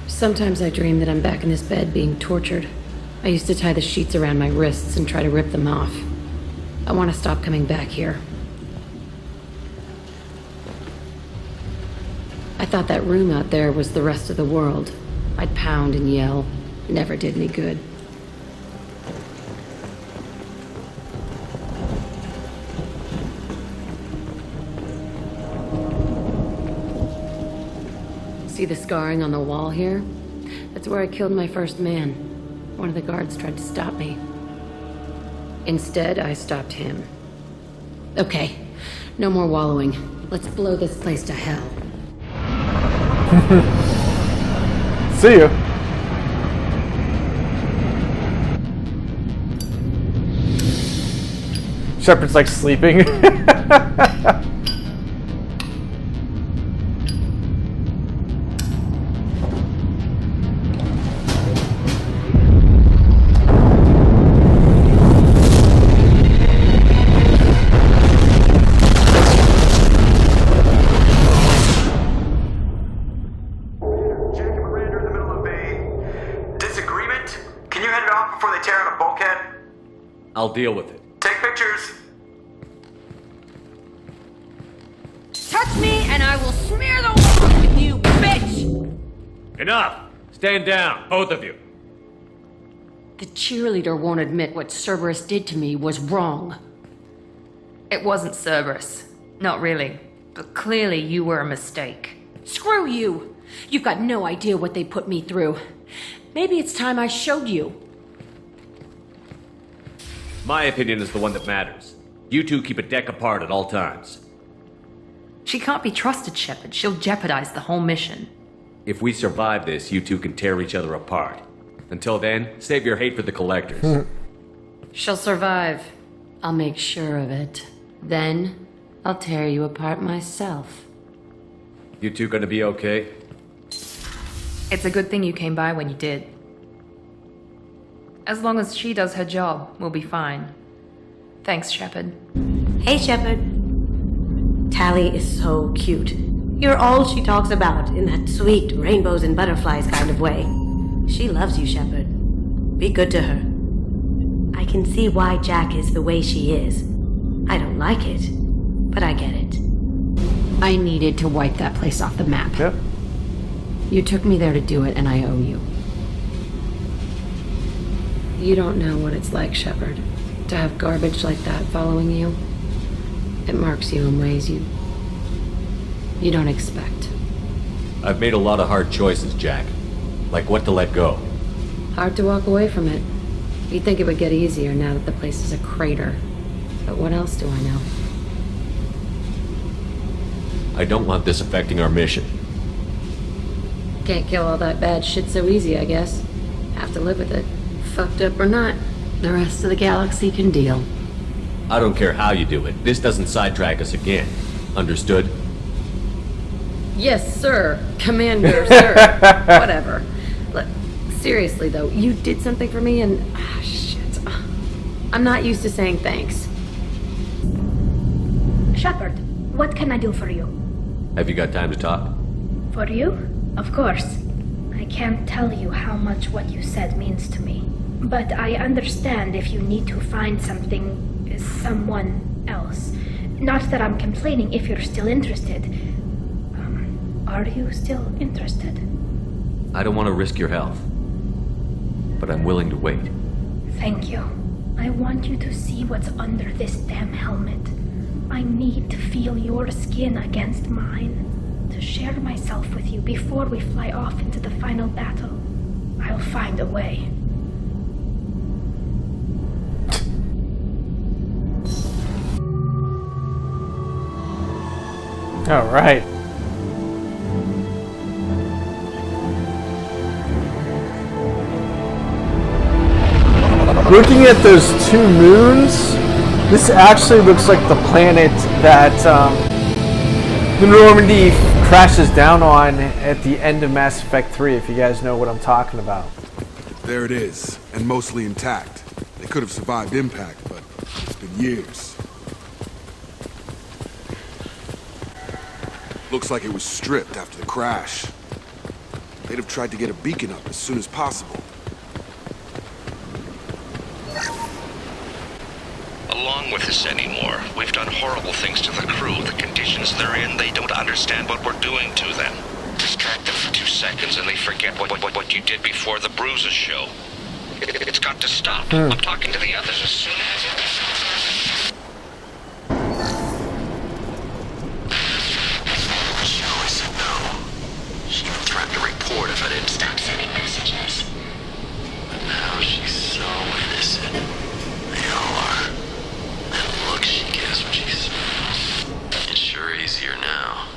Sometimes I dream that I'm back in this bed being tortured. I used to tie the sheets around my wrists and try to rip them off. I want to stop coming back here. I thought that room out there was the rest of the world. I'd pound and yell. Never did any good. See the scarring on the wall here? That's where I killed my first man. One of the guards tried to stop me. Instead, I stopped him. Okay, no more wallowing. Let's blow this place to hell. See you. Shepard's like sleeping. I'll deal with it. Take pictures. Touch me and I will smear the walls with you, bitch! Enough! Stand down, both of you. The cheerleader won't admit what Cerberus did to me was wrong. It wasn't Cerberus. Not really. But clearly you were a mistake. Screw you! You've got no idea what they put me through. Maybe it's time I showed you. My opinion is the one that matters. You two keep a deck apart at all times. She can't be trusted, Shepard. She'll jeopardize the whole mission. If we survive this, you two can tear each other apart. Until then, save your hate for the collectors. She'll survive. I'll make sure of it. Then, I'll tear you apart myself. You two gonna be okay? It's a good thing you came by when you did. As long as she does her job, we'll be fine. Thanks, Shepard. Hey, Shepard. Tally is so cute. You're all she talks about in that sweet rainbows and butterflies kind of way. She loves you, Shepard. Be good to her. I can see why Jack is the way she is. I don't like it, but I get it. I needed to wipe that place off the map. Yep. You took me there to do it, and I owe you. You don't know what it's like, Shepard, to have garbage like that following you. It marks you in ways you don't expect. I've made a lot of hard choices, Jack. Like what to let go. Hard to walk away from it. You'd think it would get easier now that the place is a crater. But what else do I know? I don't want this affecting our mission. Can't kill all that bad shit so easy, I guess. Have to live with it. Fucked up or not, the rest of the galaxy can deal. I don't care how you do it. This doesn't sidetrack us again. Understood? Yes, sir. Commander, sir. Whatever. Look, seriously, though, you did something for me and... shit. I'm not used to saying thanks. Shepard, what can I do for you? Have you got time to talk? For you? Of course. I can't tell you how much what you said means to me. But I understand if you need to find someone else. Not that I'm complaining if you're still interested. Are you still interested? I don't want to risk your health. But I'm willing to wait. Thank you. I want you to see what's under this damn helmet. I need to feel your skin against mine. To share myself with you before we fly off into the final battle. I'll find a way. All right. Looking at those two moons, this actually looks like the planet that the Normandy crashes down on at the end of Mass Effect 3, if you guys know what I'm talking about. There it is, and mostly intact. They could have survived impact, but it's been years. Looks like it was stripped after the crash. They'd have tried to get a beacon up as soon as possible. Along with this anymore. We've done horrible things to the crew. The conditions they're in, they don't understand what we're doing to them. Distract them for 2 seconds and they forget what you did before the bruises show. It's got to stop. I'm talking to the others as soon as... Joe said no. She even threatened to report if I didn't stop sending messages. But now she's so innocent. They all are. That look she gives when she's... It's sure easier now.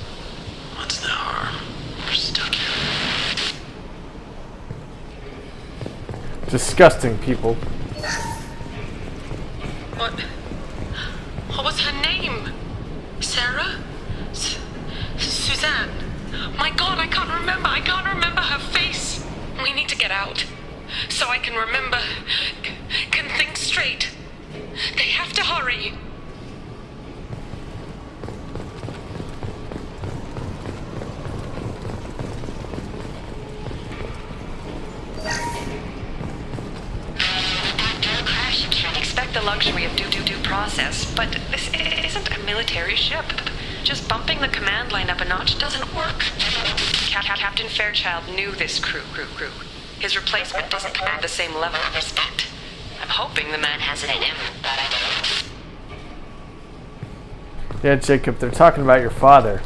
What's the harm? We're stuck here. Disgusting people. What was her name? Sarah? Suzanne? My God, I can't remember her face. We need to get out. So I can remember, can think straight. They have to hurry. Expect the luxury of due process, but this isn't a military ship. Just bumping the command line up a notch doesn't work. Captain Fairchild knew this crew. His replacement doesn't command the same level of respect. I'm hoping the man has it in him. Yeah, Jacob, they're talking about your father.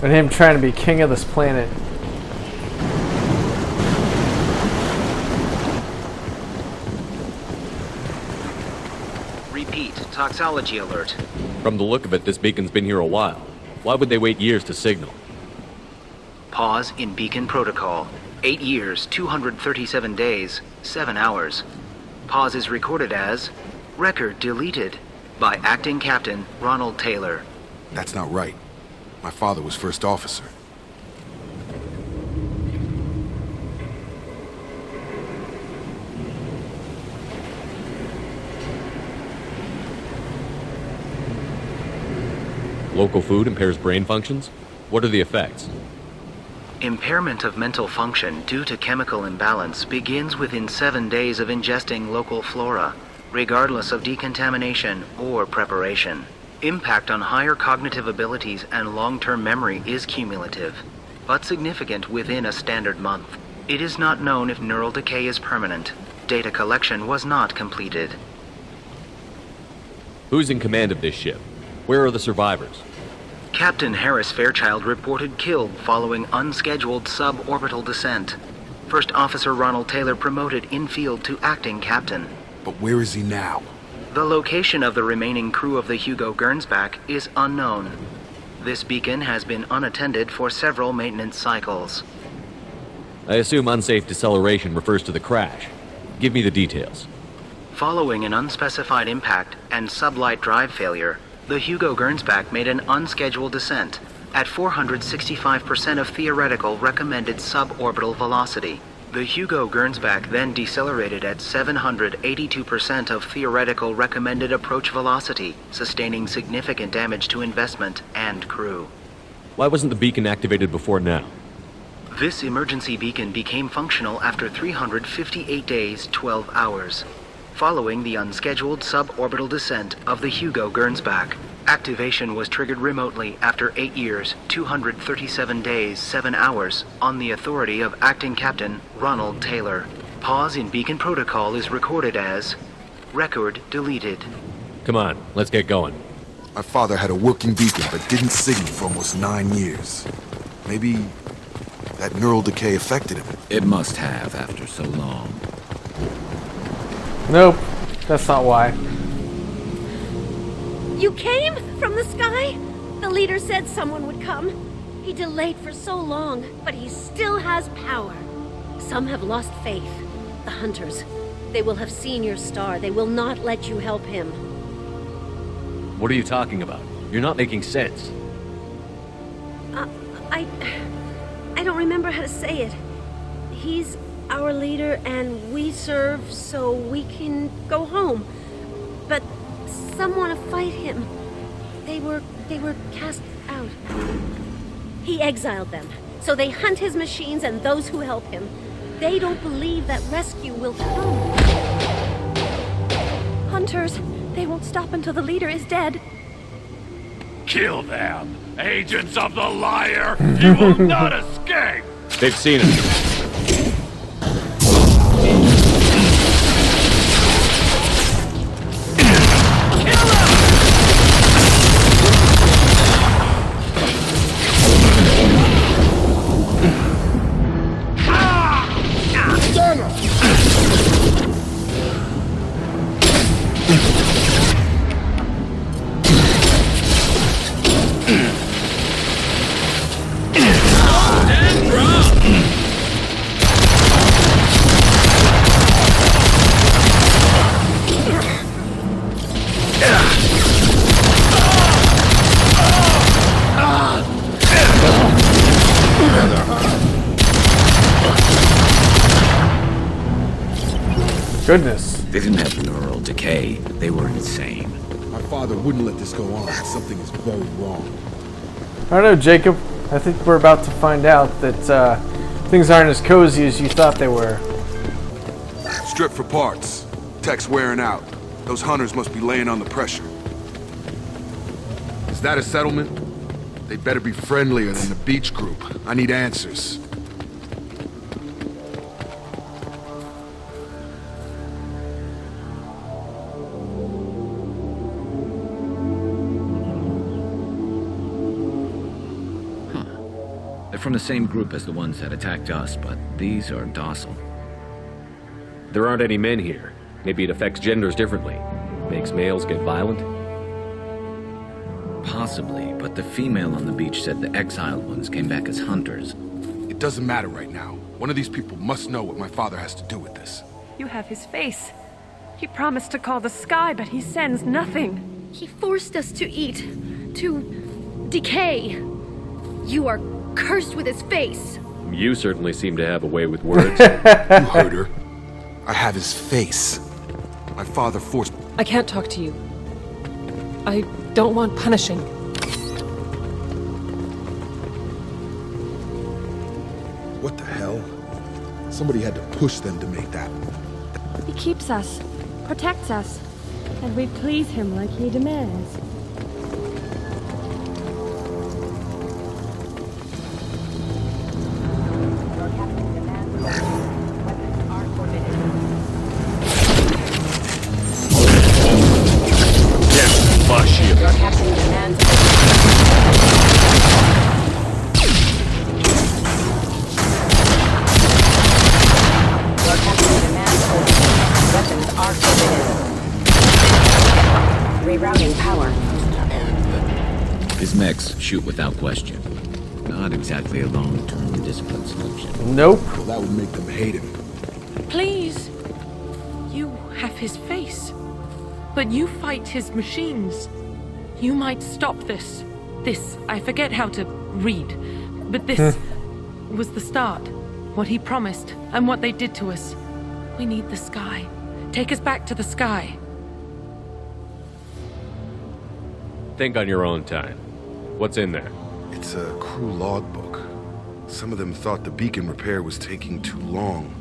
And him trying to be king of this planet. Repeat, toxology alert. From the look of it, this beacon's been here a while. Why would they wait years to signal? Pause in beacon protocol. 8 years, 237 days, 7 hours. Pause is recorded as record deleted by Acting Captain Ronald Taylor. That's not right. My father was first officer. Local food impairs brain functions? What are the effects? Impairment of mental function due to chemical imbalance begins within 7 days of ingesting local flora, regardless of decontamination or preparation. Impact on higher cognitive abilities and long-term memory is cumulative, but significant within a standard month. It is not known if neural decay is permanent. Data collection was not completed. Who's in command of this ship? Where are the survivors? Captain Harris Fairchild reported killed following unscheduled suborbital descent. First Officer Ronald Taylor promoted in-field to acting captain. But where is he now? The location of the remaining crew of the Hugo Gernsback is unknown. This beacon has been unattended for several maintenance cycles. I assume unsafe deceleration refers to the crash. Give me the details. Following an unspecified impact and sublight drive failure, the Hugo Gernsback made an unscheduled descent at 465% of theoretical recommended suborbital velocity. The Hugo Gernsback then decelerated at 782% of theoretical recommended approach velocity, sustaining significant damage to investment and crew. Why wasn't the beacon activated before now? This emergency beacon became functional after 358 days, 12 hours. Following the unscheduled suborbital descent of the Hugo Gernsback, activation was triggered remotely after 8 years, 237 days, 7 hours on the authority of Acting Captain Ronald Taylor. Pause in beacon protocol is recorded as record deleted. Come on, let's get going. My father had a working beacon but didn't signal for almost 9 years. Maybe that neural decay affected him. It must have after so long. Nope, that's not why. You came from the sky? The leader said someone would come. He delayed for so long, but he still has power. Some have lost faith. The hunters. They will have seen your star. They will not let you help him. What are you talking about? You're not making sense. I don't remember how to say it. He's our leader and we serve so we can go home. But some want to fight him. They were cast out. He exiled them, so they hunt his machines and those who help him. They don't believe that rescue will come. Hunters, they won't stop until the leader is dead. Kill them! Agents of the liar! You will not escape! They've seen us. Goodness. They didn't have neural decay. They were insane. My father wouldn't let this go on. Something is very wrong. I don't know, Jacob. I think we're about to find out that things aren't as cozy as you thought they were. Strip for parts. Tech's wearing out. Those hunters must be laying on the pressure. Is that a settlement? They better be friendlier than the beach group. I need answers. They're from the same group as the ones that attacked us, but these are docile. There aren't any men here. Maybe it affects genders differently. Makes males get violent? Possibly, but the female on the beach said the exiled ones came back as hunters. It doesn't matter right now. One of these people must know what my father has to do with this. You have his face. He promised to call the sky, but he sends nothing. He forced us to eat, to decay. You are cursed with his face. You certainly seem to have a way with words. You heard her. I have his face. My father forced... I can't talk to you. I don't want punishing. What the hell? Somebody had to push them to make that. He keeps us, protects us, and we please him like he demands. Shoot without question. Not exactly a long-term discipline solution. Nope. Well, that would make them hate him. Please. You have his face. But you fight his machines. You might stop this. This, I forget how to read. But this was the start. What he promised, and what they did to us. We need the sky. Take us back to the sky. Think on your own time. What's in there? It's a crew logbook. Some of them thought the beacon repair was taking too long.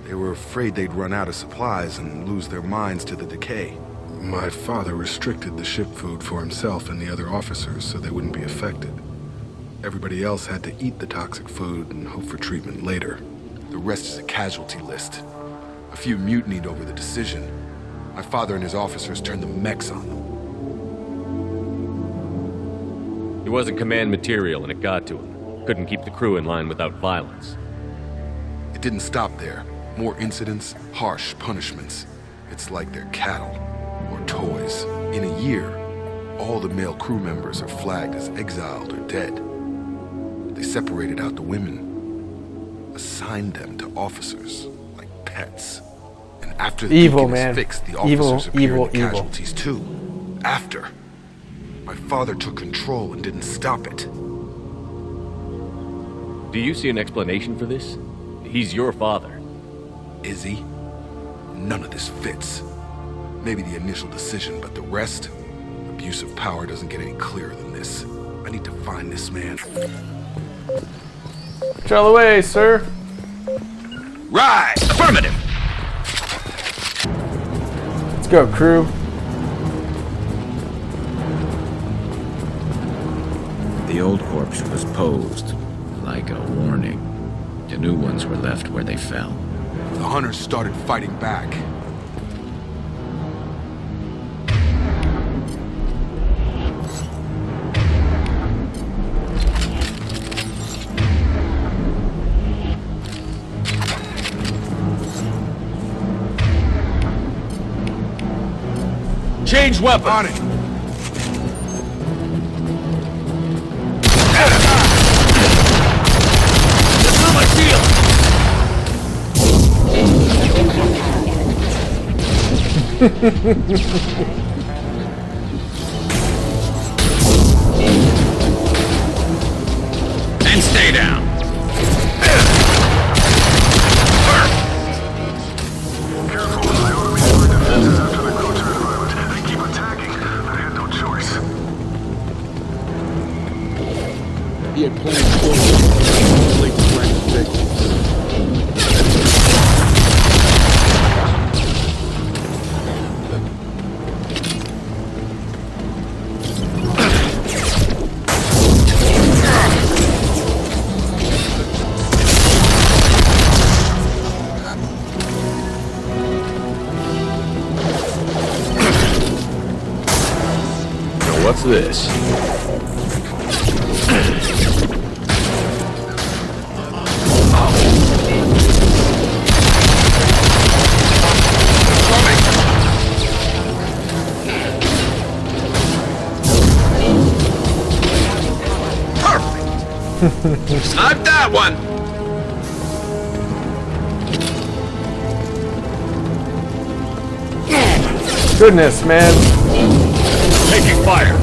They were afraid they'd run out of supplies and lose their minds to the decay. My father restricted the ship food for himself and the other officers so they wouldn't be affected. Everybody else had to eat the toxic food and hope for treatment later. The rest is a casualty list. A few mutinied over the decision. My father and his officers turned the mechs on them. He wasn't command material and it got to him. Couldn't keep the crew in line without violence. It didn't stop there. More incidents, harsh punishments. It's like they're cattle or toys. In a year, all the male crew members are flagged as exiled or dead. They separated out the women, assigned them to officers like pets, and After the Evil, beacon man. is fixed, the Evil, officers appear evil, in the evil. casualties too. After. My father took control and didn't stop it. Do you see an explanation for this? He's your father. Is he? None of this fits. Maybe the initial decision, but the rest? Abuse of power doesn't get any clearer than this. I need to find this man. Trail away, sir. Right! Affirmative! Let's go, crew. The old corpse was posed like a warning. The new ones were left where they fell. The hunters started fighting back. Change weapon! On it! My shield! And stay down! He had plans for it. Now what's this? Snipe that one! Goodness, man. Taking fire!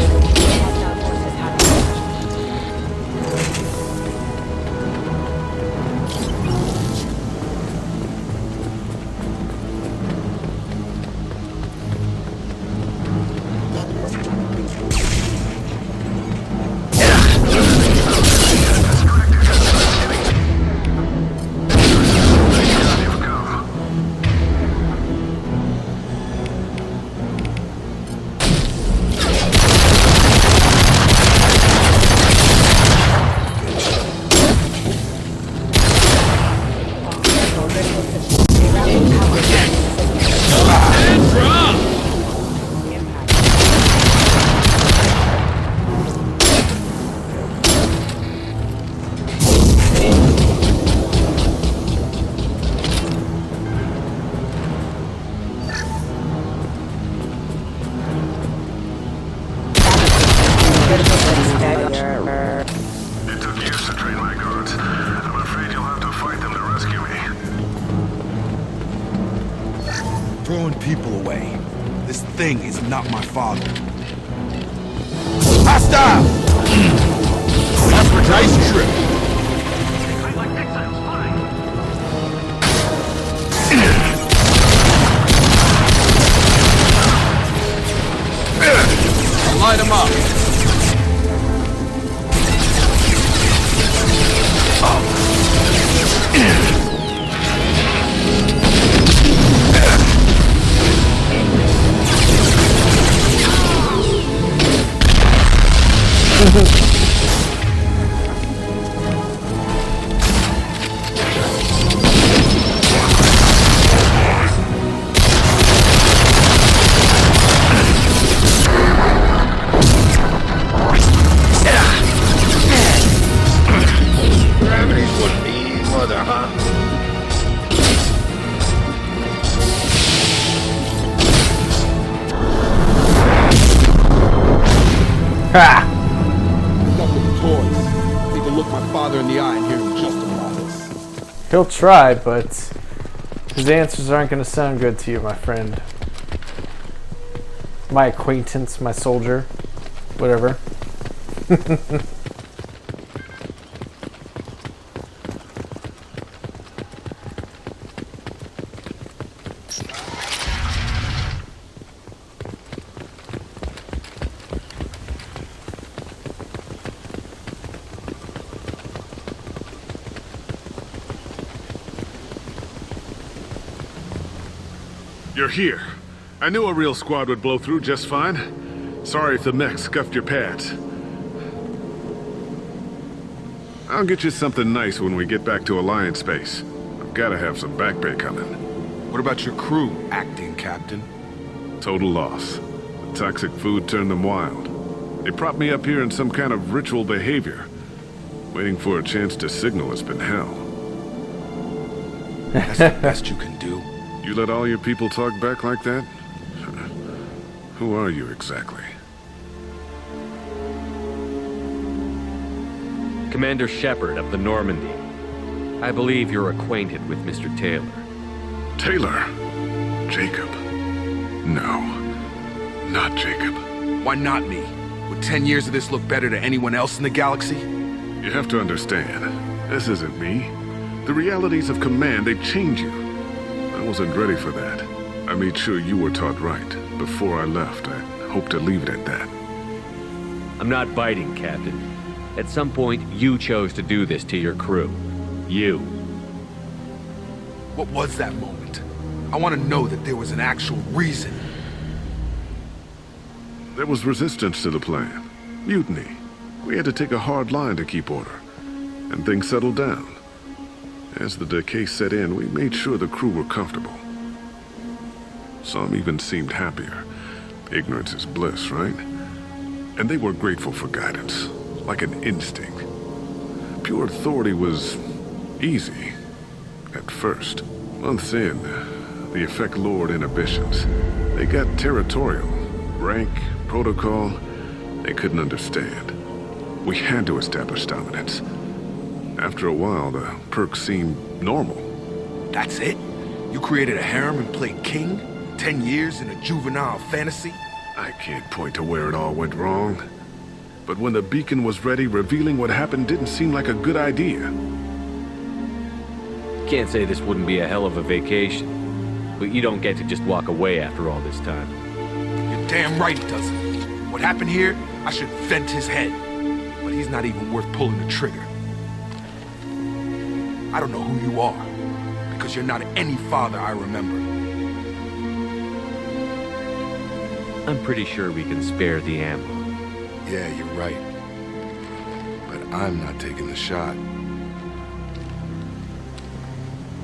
It took years to train my guards. I'm afraid you'll have to fight them to rescue me. Throwing people away. This thing is not my father. Hostile! Nice trip. Light him up! Gravity's what me, mother, huh? Ha! Enough with the toys. Need to look my father in the eye and hear him justify this. He'll try, but His answers aren't going to sound good to you, my friend. My acquaintance, my soldier, whatever. You're here. I knew a real squad would blow through just fine. Sorry if the mech scuffed your pads. I'll get you something nice when we get back to Alliance base. I've gotta have some back pay coming. What about your crew, acting captain? Total loss. The toxic food turned them wild. They propped me up here in some kind of ritual behavior. Waiting for a chance to signal has been hell. That's the best you can do. You let all your people talk back like that? Who are you exactly? Commander Shepard of the Normandy. I believe you're acquainted with Mr. Taylor. Taylor? Jacob? No. Not Jacob. Why not me? Would 10 years of this look better to anyone else in the galaxy? You have to understand, this isn't me. The realities of command, they change you. I wasn't ready for that. I made sure you were taught right. Before I left, I hoped to leave it at that. I'm not biting, Captain. At some point, you chose to do this to your crew. You. What was that moment? I want to know that there was an actual reason. There was resistance to the plan. Mutiny. We had to take a hard line to keep order. And things settled down. As the decay set in, we made sure the crew were comfortable. Some even seemed happier. Ignorance is bliss, right? And they were grateful for guidance, like an instinct. Pure authority was easy, at first. Months in, the effect lowered inhibitions. They got territorial. Rank, protocol, they couldn't understand. We had to establish dominance. After a while, the perks seemed normal. That's it? You created a harem and played king? 10 years in a juvenile fantasy? I can't point to where it all went wrong. But when the beacon was ready, revealing what happened didn't seem like a good idea. Can't say this wouldn't be a hell of a vacation. But you don't get to just walk away after all this time. You're damn right it doesn't. What happened here, I should vent his head. But he's not even worth pulling the trigger. I don't know who you are, because you're not any father I remember. I'm pretty sure we can spare the ammo. Yeah, you're right. But I'm not taking the shot.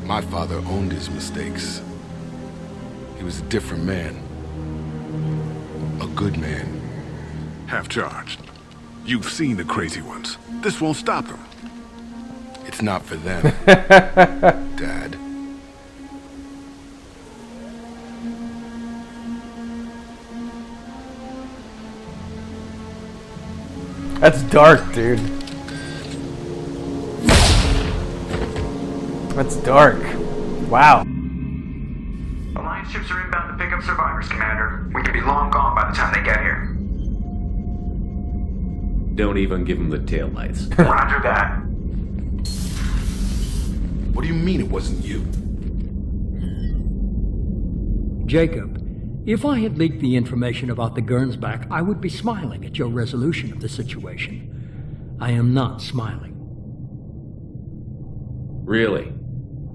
My father owned his mistakes. He was a different man. A good man. Half-charged. You've seen the crazy ones. This won't stop them. It's not for them, Dad. That's dark, dude. That's dark. Wow. Alliance ships are inbound to pick up survivors, Commander. We could be long gone by the time they get here. Don't even give them the taillights. Roger that. What do you mean it wasn't you? Jacob, if I had leaked the information about the Gernsback, I would be smiling at your resolution of the situation. I am not smiling. Really?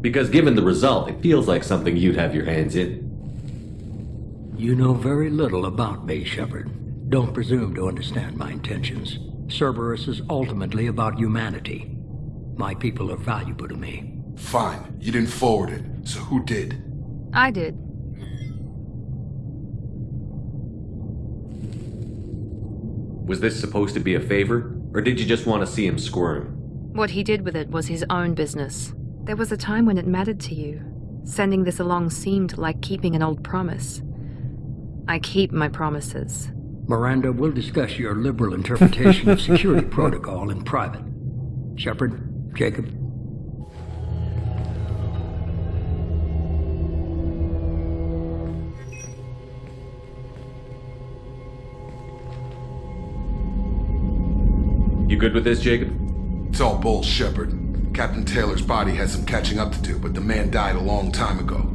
Because given the result, it feels like something you'd have your hands in. You know very little about me, Shepard. Don't presume to understand my intentions. Cerberus is ultimately about humanity. My people are valuable to me. Fine, you didn't forward it, so who did? I did. Was this supposed to be a favor, or did you just want to see him squirm? What he did with it was his own business. There was a time when it mattered to you. Sending this along seemed like keeping an old promise. I keep my promises. Miranda, we'll discuss your liberal interpretation of security protocol in private. Shepard, Jacob. You good with this, Jacob? It's all bull, Shepard. Captain Taylor's body has some catching up to do, but the man died a long time ago.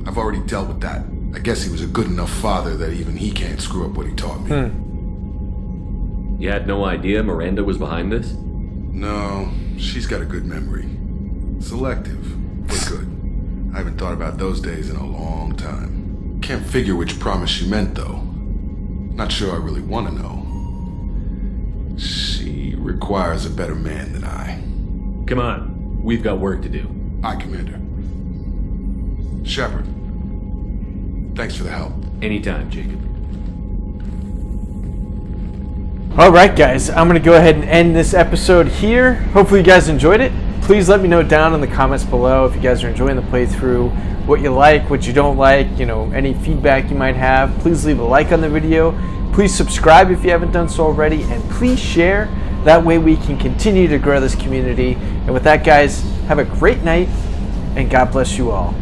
I've already dealt with that. I guess he was a good enough father that even he can't screw up what he taught me. You had no idea Miranda was behind this? No, she's got a good memory. Selective, but good. I haven't thought about those days in a long time. Can't figure which promise she meant, though. Not sure I really want to know. She requires a better man than I. Come on, we've got work to do. Aye, Commander. Shepard, thanks for the help. Anytime, Jacob. Alright guys, I'm going to go ahead and end this episode here. Hopefully you guys enjoyed it. Please let me know down in the comments below if you guys are enjoying the playthrough, what you like, what you don't like, any feedback you might have. Please leave a like on the video. Please subscribe if you haven't done so already, and please share. That way we can continue to grow this community. And with that, guys, have a great night, and God bless you all.